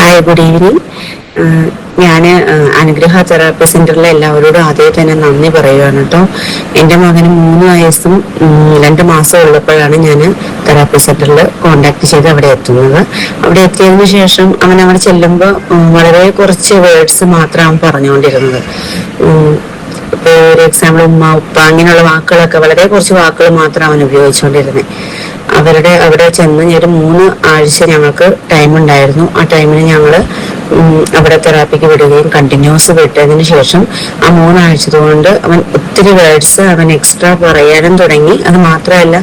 Hi, good evening. ഞാൻ അനുഗ്രഹ therapy സെന്ററിലെ എല്ലാവരോടും ആദ്യം തന്നെ നന്ദി പറയുകയാണ് കേട്ടോ. എൻ്റെ മകന് 3 വയസ്സും 2 മാസവും ഉള്ളപ്പോഴാണ് ഞാൻ തെറാപ്പി സെന്ററിൽ കോണ്ടാക്ട് ചെയ്ത് അവിടെ എത്തുന്നത്. അവിടെ എത്തിയതിനു ശേഷം അവൻ അവിടെ ചെല്ലുമ്പോൾ വളരെ കുറച്ച് വേർഡ്സ് മാത്രം അവൻ പറഞ്ഞുകൊണ്ടിരുന്നത്. ഇപ്പോൾ ഒരു എക്സാമ്പിൾ ഉമ്മ, ഉപ്പ അങ്ങനെയുള്ള വാക്കുകളൊക്കെ വളരെ കുറച്ച് വാക്കുകൾ മാത്രം അവൻ ഉപയോഗിച്ചുകൊണ്ടിരുന്നത്. അവിടെ ചെന്ന് ഒരു 3 ആഴ്ച ഞങ്ങൾക്ക് ടൈം ഉണ്ടായിരുന്നു. ആ ടൈമിന് ഞങ്ങൾ അവിടെ തെറാപ്പിക്ക് വിടുകയും കണ്ടിന്യൂസ് വിട്ടതിന് ശേഷം ആ 3 ആഴ്ച കൊണ്ട് അവൻ ഒത്തിരി വേർഡ്സ് അവൻ എക്സ്ട്രാ പറയാനും തുടങ്ങി. അത് മാത്രമല്ല,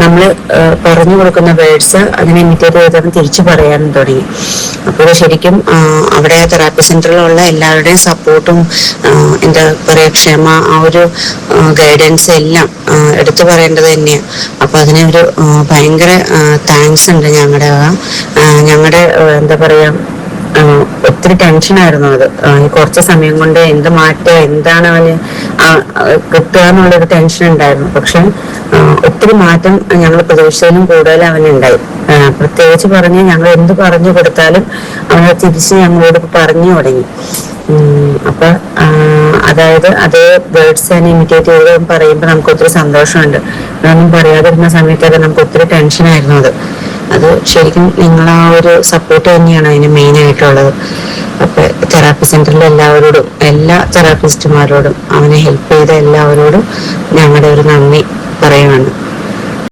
നമ്മൾ പറഞ്ഞു കൊടുക്കുന്ന വേർഡ്സ് അതിനെ ഇമിറ്റേറ്റ് ചെയ്ത് അവൻ തിരിച്ചു പറയാനും തുടങ്ങി. അപ്പോൾ ശരിക്കും അവിടെ തെറാപ്പി സെന്ററിലുള്ള എല്ലാവരുടെയും സപ്പോർട്ടും എന്താ പറയുക, ക്ഷമ, ആ ഒരു ഗൈഡൻസ് എല്ലാം എടുത്തു പറയേണ്ടത് തന്നെയാണ്. അപ്പൊ അതിന് ഒരു ഭയങ്കര താങ്ക്സ് ഉണ്ട് ഞങ്ങളുടെ എന്താ പറയാ, ഒത്തിരി ടെൻഷനായിരുന്നു അത്. ഈ കുറച്ച് സമയം കൊണ്ട് എന്ത് മാറ്റം, എന്താണ് അവന് കിട്ടുക എന്നുള്ളൊരു ടെൻഷൻ ഉണ്ടായിരുന്നു. പക്ഷെ ഒത്തിരി മാറ്റം ഞങ്ങൾ പ്രതീക്ഷിച്ചതിലും കൂടുതൽ അവനുണ്ടായി. പ്രത്യേകിച്ച് പറഞ്ഞ് ഞങ്ങൾ എന്ത് പറഞ്ഞു കൊടുത്താലും അവനെ തിരിച്ച് ഞങ്ങളോട് പറഞ്ഞു തുടങ്ങി. അപ്പൊ അതായത് അതേ വേർഡ്സ് തന്നെ ഇമിറ്റേറ്റ് ചെയ്ത് പറയുമ്പോൾ നമുക്ക് ഒത്തിരി സന്തോഷമുണ്ട്. അതൊന്നും പറയാതിരുന്ന സമയത്തൊക്കെ നമുക്ക് ഒത്തിരി ടെൻഷനായിരുന്നു അത് ശരിക്കും നിങ്ങൾ ആ ഒരു സപ്പോർട്ട് തന്നെയാണ് അതിന് മെയിൻ ആയിട്ടുള്ളത്. അപ്പൊ തെറാപ്പി സെന്ററിലെ എല്ലാവരോടും, എല്ലാ തെറാപ്പിസ്റ്റുമാരോടും, അവനെ ഹെൽപ്പ് ചെയ്ത എല്ലാവരോടും ഞങ്ങളുടെ ഒരു നന്ദി പറയുകയാണ്.